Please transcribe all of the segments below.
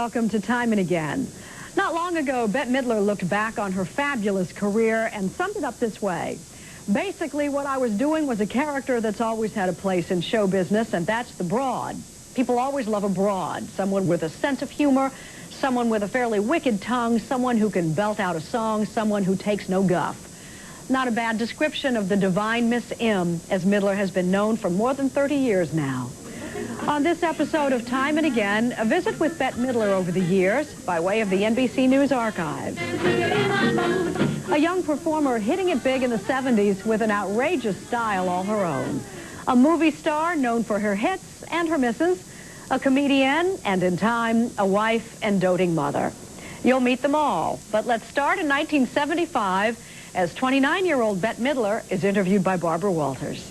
welcome to Time and Again. Not long ago, Bette Midler looked back on her fabulous career and summed it up this way. Basically, what I was doing was a character that's always had a place in show business, and that's the broad. People always love a broad, someone with a sense of humor, someone with a fairly wicked tongue, someone who can belt out a song, someone who takes no guff. Not a bad description of the divine Miss M, as Midler has been known for more than 30 years now. On this episode of Time and Again, a visit with Bette Midler over the years by way of the NBC News archives. A young performer hitting it big in the 70s with an outrageous style all her own. A movie star known for her hits and her misses. A comedian, and in time, a wife and doting mother. You'll meet them all, but let's start in 1975 as 29-year-old Bette Midler is interviewed by Barbara Walters.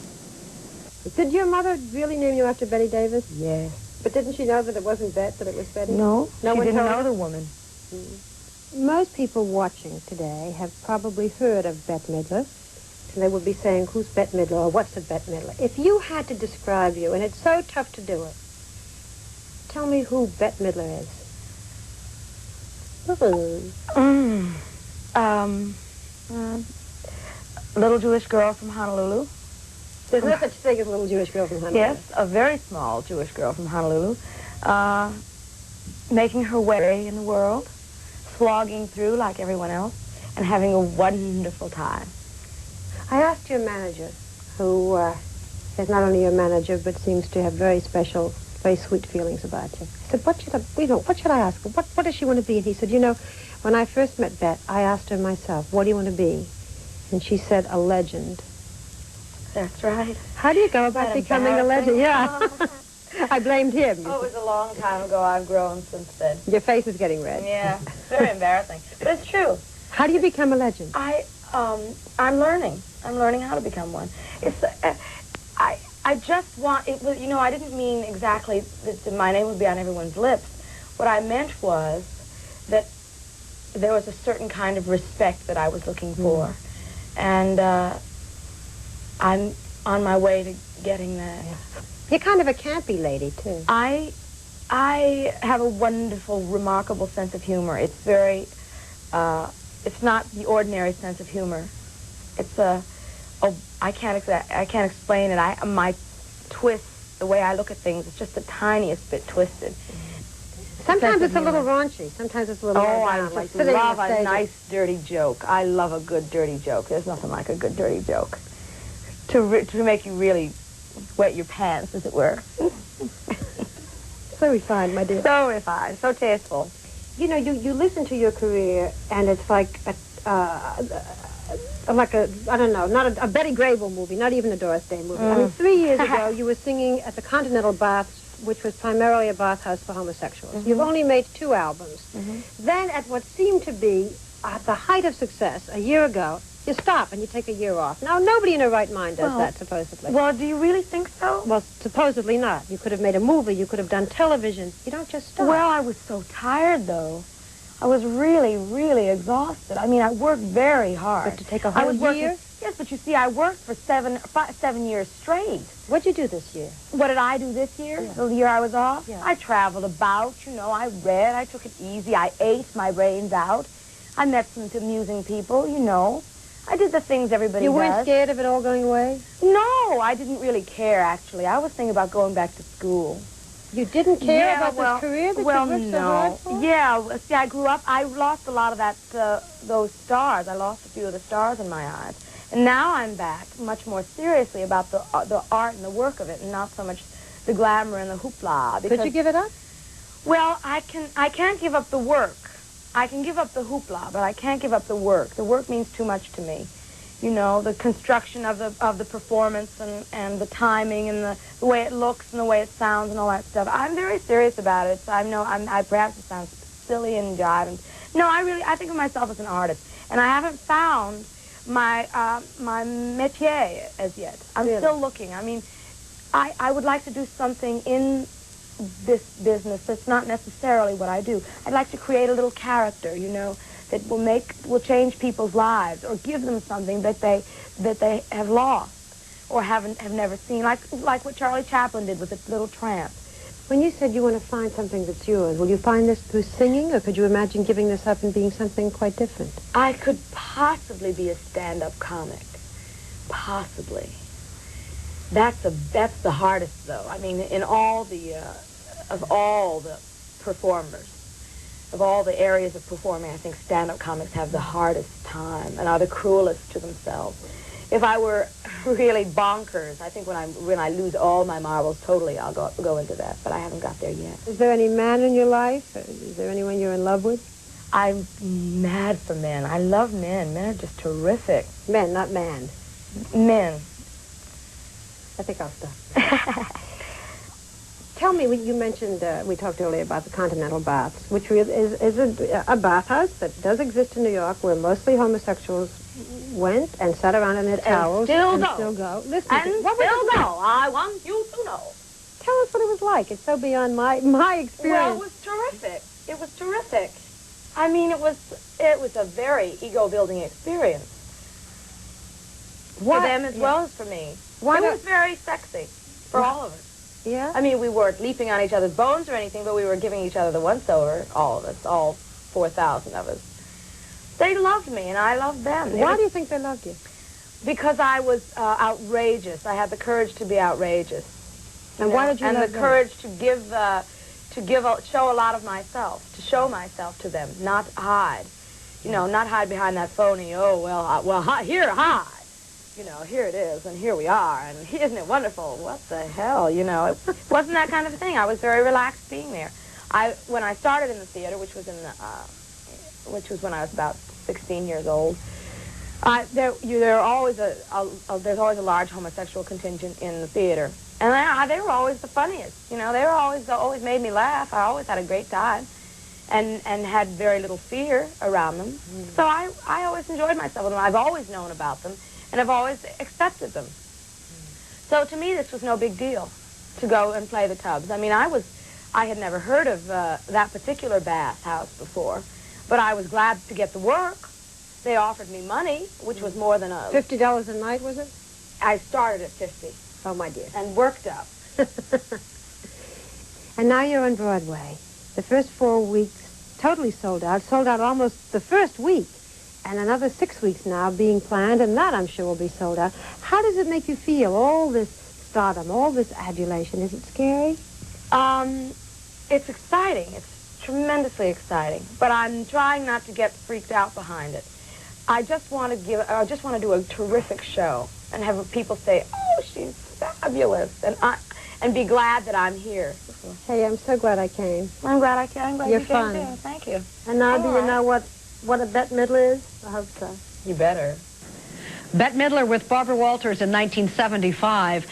Did your mother really name you after Betty Davis? Yes. But didn't she know that it wasn't Bette, that it was Betty? No, she didn't know the woman. Most people watching today have probably heard of Bette Midler, and they would be saying, who's Bette Midler, or what's a Bette Midler? If you had to describe you, and it's so tough to do it, tell me who Bette Midler is. Little Jewish girl from Honolulu. There's no such thing as a little Jewish girl from Honolulu. Yes, a very small Jewish girl from Honolulu, making her way in the world, slogging through like everyone else, and having a wonderful time. I asked your manager, who is not only your manager, but seems to have very special, very sweet feelings about you. I said, what should I ask her? What does she want to be? And he said, you know, when I first met Bette, I asked her myself, what do you want to be? And she said, a legend. That's right. How do you go about becoming a legend? Yeah. I blamed him. Oh, it was a long time ago. I've grown since then. Your face is getting red. Yeah, very embarrassing. But it's true. How do you become a legend? I'm learning. I'm learning how to become one. It's, I just want, it was, you know, I didn't mean exactly that my name would be on everyone's lips. What I meant was that there was a certain kind of respect that I was looking for. And I'm on my way to getting that. Yeah. You're kind of a campy lady, too. I have a wonderful, remarkable sense of humor. It's very, it's not the ordinary sense of humor. It's I can't explain it. My twist, the way I look at things, it's just the tiniest bit twisted. Sometimes it's a little raunchy. Sometimes it's a little I just love a nice, dirty joke. I love a good, dirty joke. There's nothing like a good, dirty joke. To make you really wet your pants, as it were. So refined, my dear. So refined, so tasteful. You know, you listen to your career, and it's like I don't know, not a Betty Grable movie, not even a Doris Day movie. I mean, 3 years ago, you were singing at the Continental Baths, which was primarily a bathhouse for homosexuals. You've only made 2 albums. Then, at what seemed to be at the height of success a year ago, you stop and you take a year off. Now, nobody in their right mind does that, supposedly. Well, do you really think so? Well, supposedly not. You could have made a movie. You could have done television. You don't just stop. Well, I was so tired, though. I was really, really exhausted. I mean, I worked very hard. But to take a whole year? Yes, but you see, I worked for 7 years straight. What'd you do this year? What did I do this year? Yeah. The year I was off? Yeah. I traveled about, you know, I read, I took it easy, I ate my brains out. I met some amusing people, you know. I did the things everybody does. You weren't scared of it all going away? No, I didn't really care, actually. I was thinking about going back to school. You didn't care about this career that you worked so hard for? Yeah, see, I grew up, I lost a lot of those stars. I lost a few of the stars in my eyes. And now I'm back much more seriously about the art and the work of it, and not so much the glamour and the hoopla. Could you give it up? Well, I can't give up the work. I can give up the hoopla, but I can't give up the work. The work means too much to me. You know, the construction of the performance and the timing and the way it looks and the way it sounds and all that stuff. I'm very serious about it. So I perhaps it sounds silly and jiving. No, I think of myself as an artist, and I haven't found my métier as yet. I'm still looking. I mean, I would like to do something in this business that's not necessarily what I do. I'd like to create a little character, you know, that will change people's lives or give them something that they have lost or have never seen, like what Charlie Chaplin did with The Little Tramp. When you said you want to find something that's yours, will you find this through singing, or could you imagine giving this up and being something quite different? I could possibly be a stand-up comic. Possibly. That's the hardest, though. I mean, in all the, of all the performers, of all the areas of performing, I think stand-up comics have the hardest time and are the cruelest to themselves. If I were really bonkers, I think when I lose all my marbles totally, I'll go into that. But I haven't got there yet. Is there any man in your life? Is there anyone you're in love with? I'm mad for men. I love men. Men are just terrific. Men, not man. Men. I think I'll stop. Tell me, you mentioned, we talked earlier about the Continental Baths, which is a bathhouse that does exist in New York where mostly homosexuals went and sat around in their towels. And still go. Listen, what was it like? I want you to know. Tell us what it was like. It's so beyond my experience. Well, it was terrific. It was terrific. I mean, it was a very ego-building experience. For them as well as for me. It was very sexy for all of us. Yeah? I mean, we weren't leaping on each other's bones or anything, but we were giving each other the once-over, all of us, all 4,000 of us. They loved me, and I loved them. Why do you think they loved you? Because I was outrageous. I had the courage to be outrageous. And why did you love them? And the courage to show a lot of myself, to show myself to them, not hide. You know, not hide behind that phony, hide. You know, here it is, and here we are, and isn't it wonderful? What the hell, you know? It wasn't that kind of a thing. I was very relaxed being there. When I started in the theater, which was when I was about 16 years old, there's always a large homosexual contingent in the theater, and they were always the funniest. You know, they always made me laugh. I always had a great time, and had very little fear around them. So I always enjoyed myself with them. I've always known about them. And I've always accepted them. So to me, this was no big deal to go and play the tubs. I mean, I had never heard of that particular bath house before, but I was glad to get the work. They offered me money, which was more than $50 a night, was it? I started at 50. Oh, my dear. And worked up. And now you're on Broadway. The first 4 weeks, totally sold out almost the first week. And another 6 weeks now being planned, and that I'm sure will be sold out. How does it make you feel, all this stardom, all this adulation? Is it scary? It's exciting. It's tremendously exciting. But I'm trying not to get freaked out behind it. I just want to do a terrific show and have people say, "Oh, she's fabulous," and be glad that I'm here. Hey, I'm so glad I came. I'm glad I came. I'm glad You're you fun. came too. Thank you. And now do you know what a Bette Midler is? I hope so. You better. Bette Midler with Barbara Walters in 1975.